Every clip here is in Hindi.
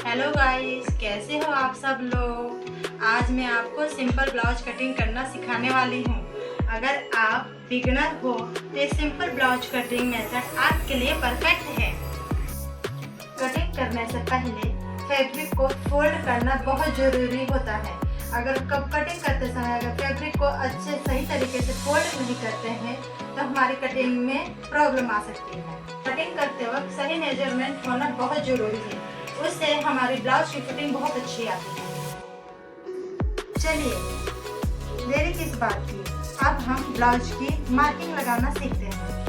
हेलो गाइस, कैसे हो आप सब लोग। आज मैं आपको सिंपल ब्लाउज कटिंग करना सिखाने वाली हूँ। अगर आप बिगिनर हो तो ये सिंपल ब्लाउज कटिंग मेथड आपके लिए परफेक्ट है। कटिंग करने से पहले फैब्रिक को फोल्ड करना बहुत ज़रूरी होता है। अगर कटिंग करते समय अगर फैब्रिक को अच्छे सही तरीके से फोल्ड नहीं करते हैं तो हमारी कटिंग में प्रॉब्लम आ सकती है। कटिंग करते वक्त सही मेजरमेंट होना बहुत ज़रूरी है, उससे हमारी ब्लाउज की फिटिंग बहुत अच्छी आती है। चलिए देरी किस बात की, अब हम ब्लाउज की मार्किंग लगाना सीखते हैं।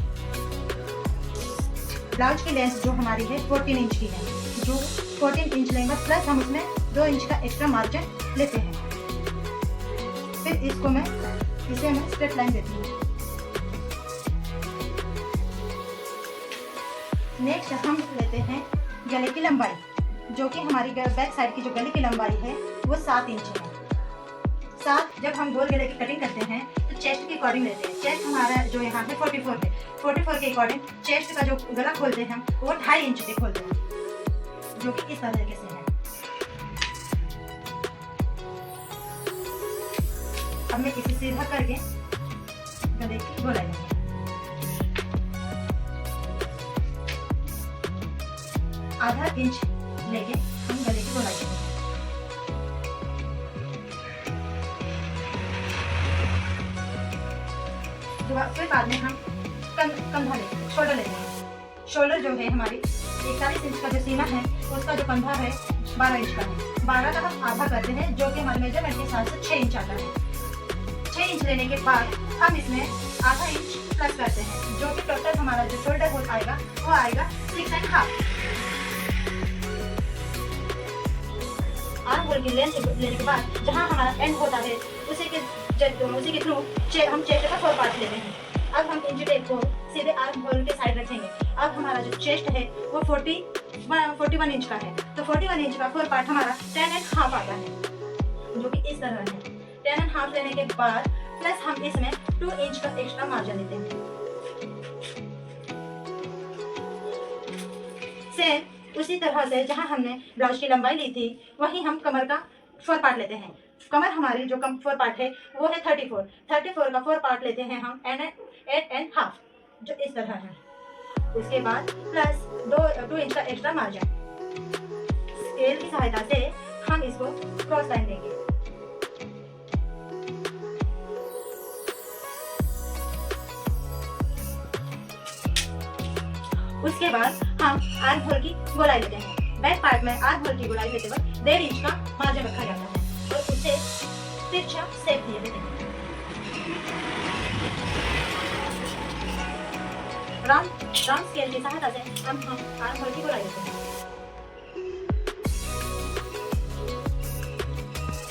ब्लाउज की लेंथ जो हमारी है 14 इंच की है, जो 14 इंच लेंगे प्लस हम उसमें 2 इंच का एक्स्ट्रा मार्जिन लेते हैं। फिर इसको मैं स्ट्रेट लाइन देती हूँ। नेक्स्ट हम लेते हैं गले की लंबाई, जो कि हमारी बैक साइड की जो गले की लंबाई है वो 7 इंच है। 7 जब हम गोल गले की कटिंग करते हैं तो चेस्ट के अकॉर्डिंग लेते हैं। चेस्ट हमारा जो यहाँ है 44 है, 44 के अकॉर्डिंग चेस्ट का जो गला खोलते हैं वो 2.5 इंच पे खोलते हैं, जो कि इस तरीके से है। अब मैं इसे सीधा करके गले की गोलाई लूंगी। आधा इंच लेके हम गले की गोलाई करेंगे। फिर बाद में हम कंधा लेंगे, शोल्डर लेंगे। शोल्डर जो है हमारी 41 इंच का जो सीना है उसका जो कंधा है 12 इंच का है। 12 का हम आधा करते हैं, जो कि हमारे मेजरमेंट के हिसाब से 6 इंच आता है। 6 इंच लेने के बाद हम इसमें आधा इंच प्लस करते हैं, जो कि टोटल हमारा जो शोल्डर होल आएगा वो आएगा 6.5। आर्म होल की लेंथ लेने के बाद जहाँ हमारा एंड होता है उसी के थ्रू हम चेस्ट का 4 पार्ट लेते हैं। अब हम इंच टेप को सीधे आर्म होल के साइड रखेंगे। अब हमारा जो चेस्ट है वो 41 इंच का है, तो 41 इंच का 4 पार्ट हमारा 10.5 आता है, जो कि इस तरह है। 10.5 लेने के बाद प्लस हम इसमें 2 इंच का एक्स्ट्रा मार्जिन लेते हैं। सेम उसी तरह से जहां हमने ब्लाउज की लंबाई ली थी वहीं हम कमर का 4 पार्ट लेते हैं। कमर हमारी जो 4 पार्ट है वो है 34 का 4 पार्ट लेते हैं हम 8.5, जो इस तरह है। उसके बाद प्लस 2 इंच का एक्स्ट्रा मार्जिन। स्केल की सहायता से हम इसको क्रॉस लाइन देंगे। उसके बाद हम आर्म होल की गोलाई लेते हैं। बैक पार्ट में आर्म होल की गोलाई लेते वक्त 1.5 इंच का मार्जिन रखा जाता है और उसे तिरछा शेप दिए देते हैं। राउंड स्केल की सहायता से हम आर्म होल की गोलाई लेते हैं।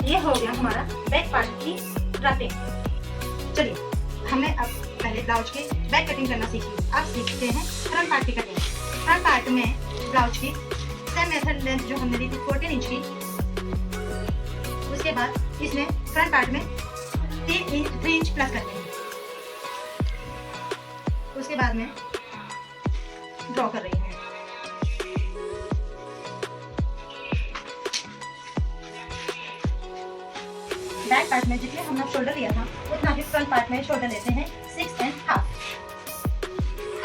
ये हो गया हमारा बैक पार्ट की ड्राफ्टिंग। चलिए हमने अब पहले ब्लाउज की बैक कटिंग करना सीखी। अब सीखते हैं फ्रंट पार्ट की कटिंग। फ्रंट पार्ट में ब्लाउज की सेम मेथड लेंथ जो हमने ली थी 14 इंच की, उसके बाद इसमें फ्रंट पार्ट में 3 इंच प्लस करते हैं। उसके बाद में ड्रॉ कर रही हूँ। बैक पार्ट में जितने हमने शोल्डर लिया था उतना ही फ्रंट पार्ट में शोल्डर लेते हैं 6.5।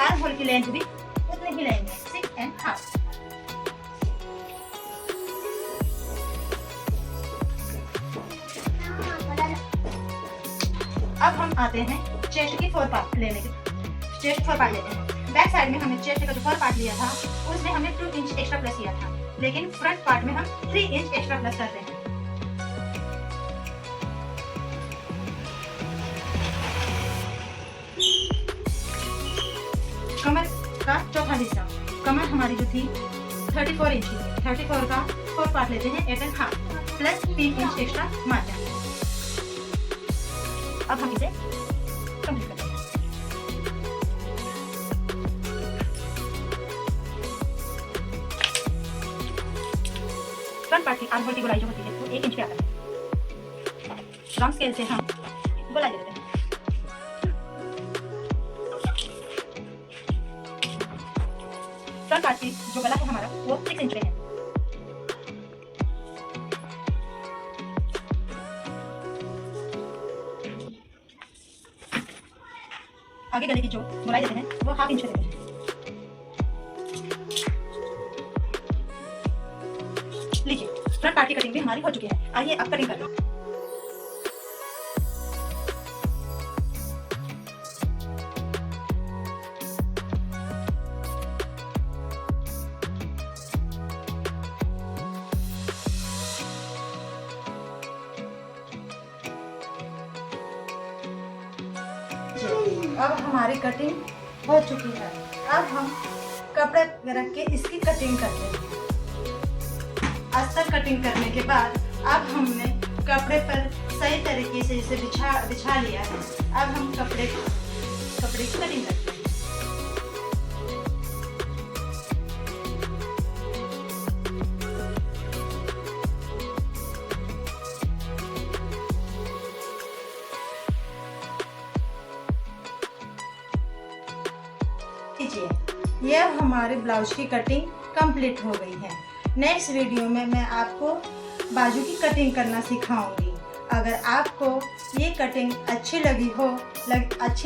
आर्म होल की लेंथ भी उतनी ही लेंगे 6.5। अब हम आते हैं चेस्ट की 4 पार्ट लेने के। चेस्ट 4 पार्ट लेते हैं। बैक साइड में हमने चेस्ट का जो 4 पार्ट लिया था उसमें हमने 2 इंच एक्स्ट्रा प्लस किया था, लेकिन फ्रंट पार्ट में हम 3 इंच एक्स्ट्रा प्लस करते हैं। कमर का चौथा हिस्सा, कमर हमारी जो थी 34 इंच की, 34 का 4 पार्ट लेते हैं 8.5 प्लस 3 इंच एक्स्ट्रा मार्जिन। अब हम इसे कंप्लीट करते हैं। फ्रंट पार्ट की आर्म होल की गोलाई जो होती है वो 1 इंच पे आता है। राउंड स्केल से हम गोलाई दे देते हैं। फ्रंट पार्ट की जो गला है हमारा वो 6 इंच पे है। आगे गले की जो गोलाई देते हैं वो 1/2 इंच पे देते हैं। लीजिए, फ्रंट पार्ट की कटिंग भी हमारी हो चुकी है। आइए अब कटिंग करते हैं। अब हमारी कटिंग हो चुकी है। अब हम कपड़े रख के इसकी कटिंग करते हैं। अस्तर कटिंग करने के बाद अब हमने कपड़े पर सही तरीके से इसे बिछा लिया है। अब हम कपड़े की कटिंग करते हैं। ये अब हमारे ब्लाउज की कटिंग कंप्लीट हो गई है। नेक्स्ट वीडियो में मैं आपको बाजू की कटिंग करना सिखाऊंगी। अगर आपको ये कटिंग अच्छी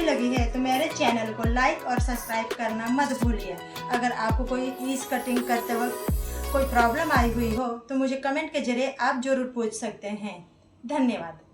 लगी है तो मेरे चैनल को लाइक और सब्सक्राइब करना मत भूलिए। अगर आपको कोई इस कटिंग करते वक्त कोई प्रॉब्लम आई हुई हो तो मुझे कमेंट के जरिए आप ज़रूर पूछ सकते हैं। धन्यवाद।